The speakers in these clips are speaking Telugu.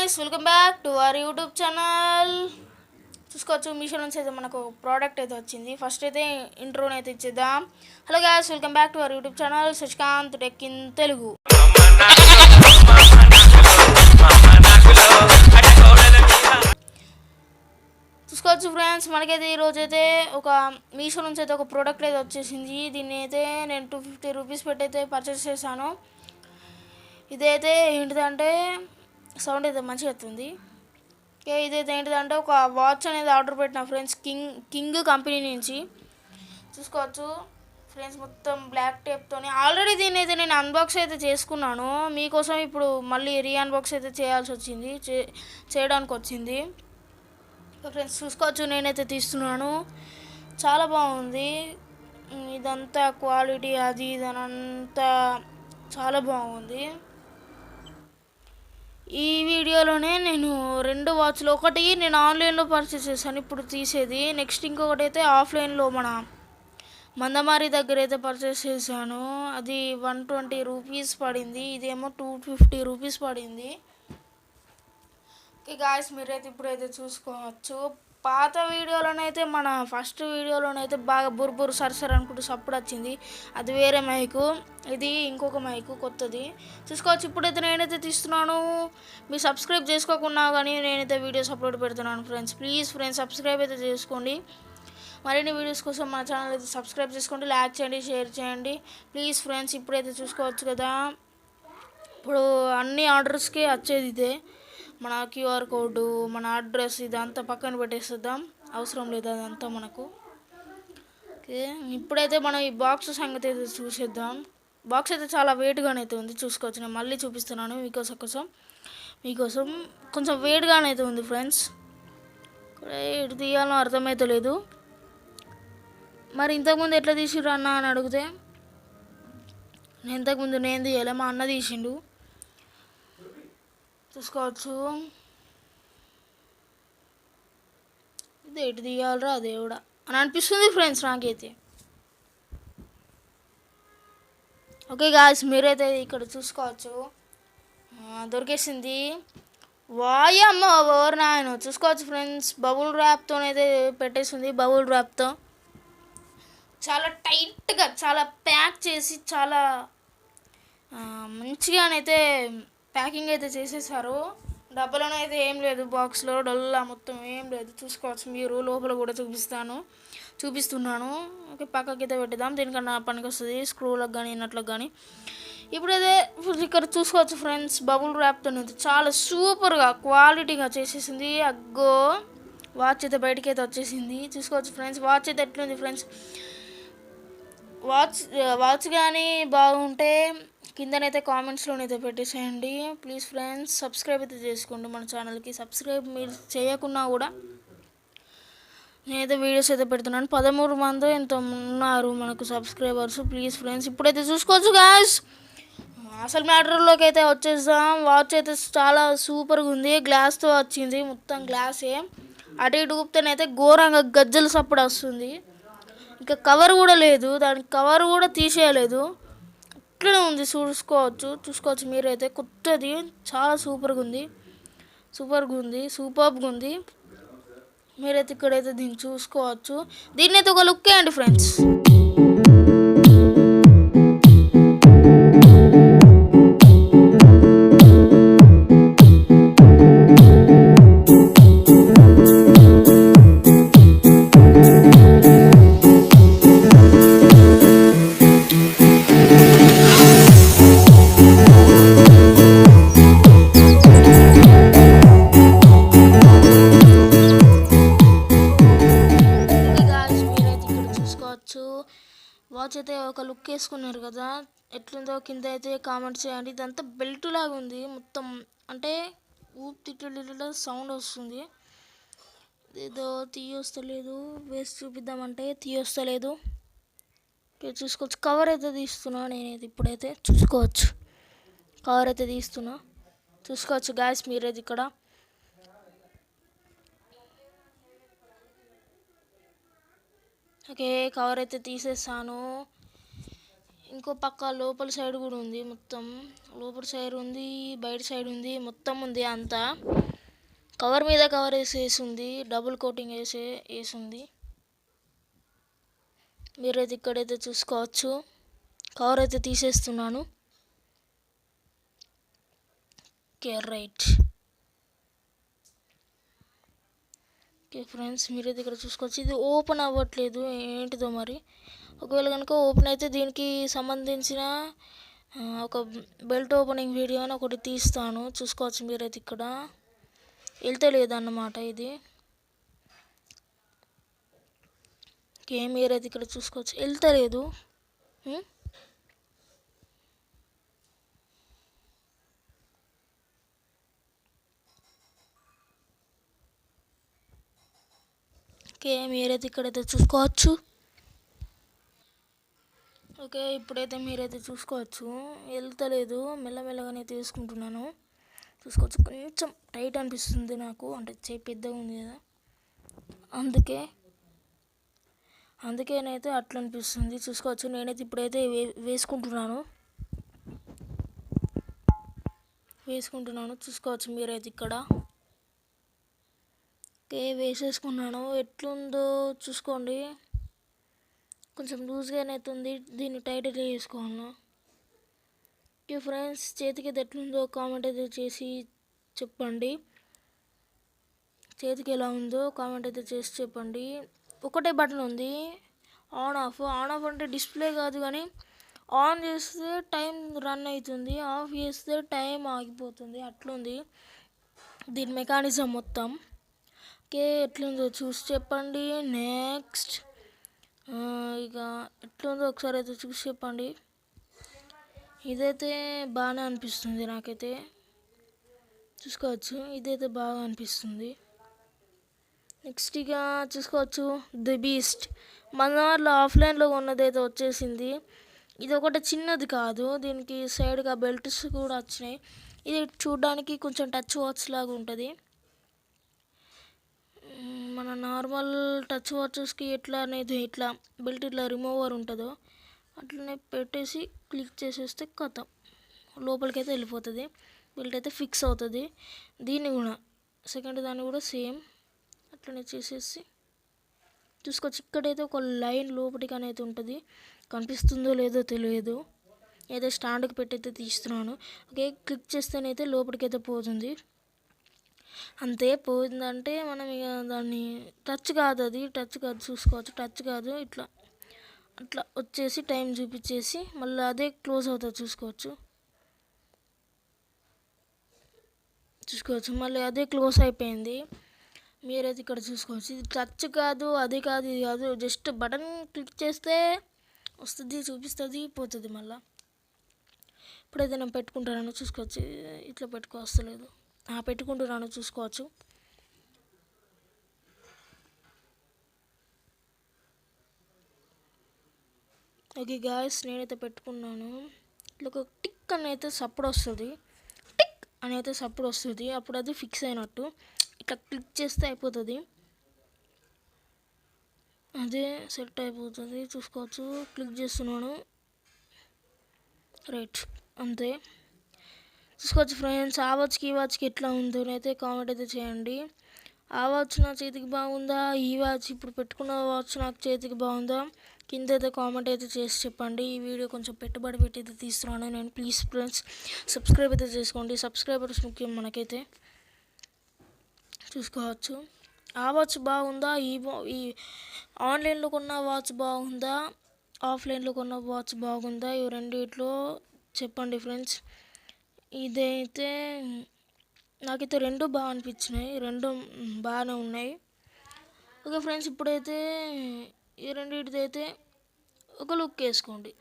guys, welcome back to our YouTube channel. చూసుకోవచ్చు మీషో నుంచి అయితే మనకు ప్రోడక్ట్ అయితే వచ్చింది. ఫస్ట్ అయితే ఇంట్రోని అయితే ఇచ్చేద్దాం. Hello guys, welcome back to our YouTube channel Shashikant tech in Telugu. చూసుకోవచ్చు ఫ్రెండ్స్, మనకైతే ఈరోజు అయితే ఒక మీషో నుంచి అయితే ఒక ప్రోడక్ట్ అయితే వచ్చేసింది. దీన్ని అయితే నేను 250 రూపీస్ పెట్టి అయితే పర్చేస్ చేశాను. ఇదైతే ఏంటిదంటే సౌండ్ అయితే మంచిగా వస్తుంది. ఓకే, ఇదైతే ఏంటిదంటే ఒక వాచ్ అనేది ఆర్డర్ పెట్టిన ఫ్రెండ్స్, కింగ్ కంపెనీ నుంచి. చూసుకోవచ్చు ఫ్రెండ్స్, మొత్తం బ్లాక్ టేప్తోని. ఆల్రెడీ దీన్ని అయితే నేను అన్బాక్స్ అయితే చేసుకున్నాను. మీకోసం ఇప్పుడు మళ్ళీ అన్బాక్స్ అయితే చేయాల్సి వచ్చింది, చేయడానికి వచ్చింది. ఫ్రెండ్స్ చూసుకోవచ్చు, నేనైతే తీస్తున్నాను. చాలా బాగుంది. ఇదంతా క్వాలిటీ అది ఇదనంతా చాలా బాగుంది. ఈ వీడియోలోనే నేను 2 వాచ్లు, ఒకటి నేను ఆన్లైన్లో పర్చేస్ చేశాను ఇప్పుడు తీసేది, నెక్స్ట్ ఇంకొకటి అయితే ఆఫ్లైన్లో మన మందమారి దగ్గర అయితే పర్చేస్ చేశాను. అది 120 రూపీస్ పడింది, ఇదేమో 250 రూపీస్ పడింది. ఓకే గాయస్, మీరైతే ఇప్పుడైతే చూసుకోవచ్చు. పాత వీడియోలోనైతే మన ఫస్ట్ వీడియోలోనైతే బాగా బుర్బురు సరసర అనుకుంటూ సప్పుడు వచ్చింది. అది వేరే మైకు, ఇది ఇంకొక మైకు కొత్తది. చూసుకోవచ్చు, ఇప్పుడైతే నేనైతే తీస్తున్నాను. మీరు సబ్స్క్రైబ్ చేసుకోకున్నా కానీ నేనైతే వీడియోస్ అప్లోడ్ పెడుతున్నాను ఫ్రెండ్స్. ప్లీజ్ ఫ్రెండ్స్, సబ్స్క్రైబ్ అయితే చేసుకోండి. మరిన్ని వీడియోస్ కోసం మన ఛానల్ అయితే సబ్స్క్రైబ్ చేసుకోండి, లైక్ చేయండి, షేర్ చేయండి ప్లీజ్ ఫ్రెండ్స్. ఇప్పుడైతే చూసుకోవచ్చు కదా, ఇప్పుడు అన్ని ఆర్డర్స్కి వచ్చేది ఇదే. మన క్యూఆర్ కోడ్, మన అడ్రస్ ఇదంతా పక్కన పెట్టేసేద్దాం, అవసరం లేదు అదంతా మనకు. ఓకే, ఇప్పుడైతే మనం ఈ బాక్స్ సంగతి అయితే చూసేద్దాం. బాక్స్ అయితే చాలా వెయిట్గానే అయితే ఉంది. చూసుకోవచ్చు, నేను మళ్ళీ చూపిస్తున్నాను మీకోసం కొంచెం వెయిట్గానే అయితే ఉంది ఫ్రెండ్స్. ఎటు తీయాలో అర్థమైతే లేదు. మరి ఇంతకుముందు ఎట్లా తీసిర్రు అన్న అని అడిగితే, ఇంతకుముందు నేను తీయాలి, మా అన్న తీసిండు. చూసుకోవచ్చు, ఇది ఎటు తీయాలరా దేవుడా అని అనిపిస్తుంది ఫ్రెండ్స్ నాకైతే. ఓకే గాయ్స్, మీరైతే ఇక్కడ చూసుకోవచ్చు, దొరికేసింది. వాయమ్మ ఓవర్ నాయన. చూసుకోవచ్చు ఫ్రెండ్స్, బబుల్ ర్యాప్తోనైతే పెట్టేసింది. బబుల్ ర్యాప్తో చాలా టైట్గా, చాలా ప్యాక్ చేసి, చాలా మంచిగానైతే ప్యాకింగ్ అయితే చేసేసారు. డబ్బాలోనే అయితే ఏం లేదు, బాక్స్లో డొల్లా మొత్తం ఏం లేదు. చూసుకోవచ్చు మీరు, లోపల కూడా చూపిస్తున్నాను. ఓకే, పక్కకైతే పెట్టేద్దాం, దీనికన్నా పనికి వస్తుంది స్క్రూలకు కానీ నట్లకు కానీ. ఇప్పుడైతే ఇక్కడ చూసుకోవచ్చు ఫ్రెండ్స్, బబుల్ ర్యాప్తో చాలా సూపర్గా క్వాలిటీగా చేసేసింది. అగ్గో వాచ్ అయితే బయటికి అయితే వచ్చేసింది. చూసుకోవచ్చు ఫ్రెండ్స్, వాచ్ అయితే ఎట్లుంది ఫ్రెండ్స్. వాచ్ కానీ బాగుంటే కిందనైతే కామెంట్స్లోనైతే పెట్టేసేయండి ప్లీజ్ ఫ్రెండ్స్. సబ్స్క్రైబ్ అయితే చేసుకోండి మన ఛానల్కి. సబ్స్క్రైబ్ మీరు చేయకున్నా కూడా నేనైతే వీడియోస్ అయితే పెడుతున్నాను. 13 మంది ఎంత ఉన్నారు మనకు సబ్స్క్రైబర్స్. ప్లీజ్ ఫ్రెండ్స్, ఇప్పుడైతే చూసుకోవచ్చు గాయ్స్, అసలు మ్యాటర్లోకి అయితే వచ్చేద్దాం. వాచ్ అయితే చాలా సూపర్గా ఉంది, గ్లాస్తో వచ్చింది, మొత్తం గ్లాసే. అటు ఇటు ఊపితేనైతే ఘోరంగా గజ్జల సప్పుడు వస్తుంది. ఇంకా కవర్ కూడా లేదు, దానికి కవర్ కూడా తీసేయలేదు, ఇట్లనే ఉంది. చూసుకోవచ్చు మీరైతే, కొత్తది, చాలా సూపర్గా ఉంది. మీరైతే ఇక్కడైతే దీన్ని చూసుకోవచ్చు. దీన్ని అయితే ఒక లుక్ వేయండి ఫ్రెండ్స్. వాచ్ అయితే ఒక లుక్ వేసుకున్నారు కదా, ఎట్లుందో కింద అయితే కామెంట్ చేయండి. ఇదంతా బెల్ట్ లాగా ఉంది మొత్తం, అంటే ఊపిటిలో సౌండ్ వస్తుంది. ఏదో తీయొస్తలేదు, వేసి చూపిద్దామంటే తీయొస్తలేదు. చూసుకోవచ్చు, కవర్ అయితే తీస్తున్నా నేనైతే. ఇప్పుడైతే చూసుకోవచ్చు, కవర్ అయితే తీస్తున్నా. చూసుకోవచ్చు గాయస్ మీరైతే ఇక్కడ. ఓకే, కవర్ అయితే తీసేసాను. ఇంకో పక్క లోపల సైడ్ కూడా ఉంది. మొత్తం లోపల సైడ్ ఉంది, బయట సైడ్ ఉంది, మొత్తం ఉంది అంతా. కవర్ మీద కవర్ వేసి ఉంది, డబుల్ కోటింగ్ వేసి మీరైతే ఇక్కడైతే చూసుకోవచ్చు. కవర్ అయితే తీసేస్తున్నాను. Okay right. ఓకే ఫ్రెండ్స్, మీరైతే ఇక్కడ చూసుకోవచ్చు. ఇది ఓపెన్ అవ్వట్లేదు, ఏంటిదో మరి. ఒకవేళ కనుక ఓపెన్ అయితే దీనికి సంబంధించిన ఒక బెల్ట్ ఓపెనింగ్ వీడియో అని ఒకటి తీస్తాను, చూసుకోవచ్చు. మీరైతే ఇక్కడ వెళ్తలేదన్నమాట ఇది. ఓకే, మీరైతే ఇక్కడ చూసుకోవచ్చు, వెళ్తలేదు. ఓకే, మీరైతే ఇక్కడైతే చూసుకోవచ్చు. ఓకే, ఇప్పుడైతే మీరైతే చూసుకోవచ్చు, వెళ్తలేదు. మెల్లమెల్లగానే తీసుకుంటున్నాను, చూసుకోవచ్చు. కొంచెం టైట్ అనిపిస్తుంది నాకు, అంటే చేయి పెద్దగా ఉంది కదా, అందుకేనైతే అట్లా అనిపిస్తుంది. చూసుకోవచ్చు, నేనైతే ఇప్పుడైతే వేసుకుంటున్నాను చూసుకోవచ్చు. మీరైతే ఇక్కడ ఓకే వేసేసుకున్నాను. ఎట్లుందో చూసుకోండి, కొంచెం లూజ్గానే అవుతుంది. దీన్ని టైట్ అయితే చేసుకోవాలి. ఓకే ఫ్రెండ్స్, చేతికి అయితే ఎట్లుందో కామెంట్ అయితే చేసి చెప్పండి. చేతికి ఎలా ఉందో కామెంట్ అయితే చేసి చెప్పండి. ఒకటే బటన్ ఉంది, ఆన్ ఆఫ్ అంటే డిస్ప్లే కాదు, కానీ ఆన్ చేస్తే టైం రన్ అవుతుంది, ఆఫ్ చేస్తే టైం ఆగిపోతుంది. అట్లుంది దీని మెకానిజం మొత్తం. ఓకే, ఎట్లుందో చూసి చెప్పండి. నెక్స్ట్ ఇక ఎట్లుందో ఒకసారి అయితే చూసి చెప్పండి. ఇదైతే బాగానే అనిపిస్తుంది నాకైతే, చూసుకోవచ్చు. ఇదైతే బాగా అనిపిస్తుంది. నెక్స్ట్ ఇక చూసుకోవచ్చు, ది బీస్ట్ మన దాంట్లో ఆఫ్లైన్లో ఉన్నదైతే వచ్చేసింది. ఇది ఒకటి చిన్నది కాదు, దీనికి సైడ్గా బెల్ట్స్ కూడా వచ్చినాయి. ఇది చూడడానికి కొంచెం టచ్ వాచ్ లాగా ఉంటుంది. మన నార్మల్ టచ్ వాచెస్కి ఎట్లా అనేది ఇట్లా బెల్ట్ ఇట్లా రిమూవర్ ఉంటుందో అట్లనే పెట్టేసి క్లిక్ చేసేస్తే కథం లోపలికి అయితే వెళ్ళిపోతుంది. బెల్ట్ అయితే ఫిక్స్ అవుతుంది. దీన్ని కూడా సెకండ్ దాన్ని కూడా సేమ్ అట్లనే చేసేసి చూసుకోవచ్చు. ఇక్కడైతే ఒక లైన్ లోపలికి అనేది ఉంటుంది, కనిపిస్తుందో లేదో తెలియదు. అయితే స్టాండ్కి పెట్టయితే తీస్తున్నాను. ఓకే, క్లిక్ చేస్తేనైతే లోపలికైతే పోతుంది. అంతే, పోయిందంటే మనం ఇక దాన్ని టచ్ కాదు చూసుకోవచ్చు. టచ్ కాదు, ఇట్లా అట్లా వచ్చేసి టైం చూపించేసి మళ్ళీ అదే క్లోజ్ అవుతుంది. చూసుకోవచ్చు మళ్ళీ అదే క్లోజ్ అయిపోయింది. మీరైతే ఇక్కడ చూసుకోవచ్చు. ఇది టచ్ కాదు, అది కాదు, ఇది కాదు, జస్ట్ బటన్ క్లిక్ చేస్తే వస్తుంది, చూపిస్తుంది, పోతుంది. మళ్ళీ ఇప్పుడైతే నేను పెట్టుకుంటాను, చూసుకోవచ్చు. ఇట్లా పెట్టుకోవస్తలేదు, పెట్టుకుంటున్నాను, చూసుకోవచ్చు. ఓకే గాయస్, నేనైతే పెట్టుకున్నాను. ఇట్లా ఒక టిక్ అని అయితే సప్పుడు వస్తుంది, అప్పుడు అది ఫిక్స్ అయినట్టు. ఇట్లా క్లిక్ చేస్తే అయిపోతుంది, అదే సెట్ అయిపోతుంది. చూసుకోవచ్చు, క్లిక్ చేస్తున్నాను, రైట్, అంతే. చూసుకోవచ్చు ఫ్రెండ్స్, ఆ వాచ్కి ఎట్లా ఉందో అయితే కామెంట్ అయితే చేయండి. ఆ వాచ్ నా చేతికి బాగుందా, ఈ వాచ్ ఇప్పుడు పెట్టుకున్న వాచ్ నాకు చేతికి బాగుందా, కింద అయితే కామెంట్ అయితే చేసి చెప్పండి. ఈ వీడియో కొంచెం పెట్టుబడి పెట్టి అయితే తీస్తున్నాను నేను. ప్లీజ్ ఫ్రెండ్స్, సబ్స్క్రైబ్ అయితే చేసుకోండి, సబ్స్క్రైబర్స్ ముఖ్యం మనకైతే. చూసుకోవచ్చు, ఆ వాచ్ బాగుందా, ఈ ఆన్లైన్లో కొన్న వాచ్ బాగుందా, ఆఫ్లైన్లో కొన్న వాచ్ బాగుందా, ఇవి రెండిట్లో చెప్పండి ఫ్రెండ్స్. ఇదైతే నాకైతే రెండు బాగా అనిపించినాయి, రెండు బాగానే ఉన్నాయి. ఓకే ఫ్రెండ్స్, ఇప్పుడైతే ఈ రెండింటిదైతే ఒక లుక్ వేసుకోండి.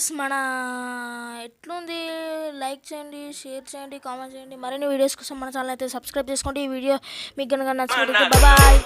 గైస్ మన ఎట్లుంది లైక్ చేయండి, షేర్ చేయండి, కామెంట్ చేయండి. మరిన్ని వీడియోస్ కోసం మన ఛానల్ అయితే సబ్స్క్రైబ్ చేసుకోండి. ఈ వీడియో మీకు కనుక నచ్చినట్లయితే బాయ్.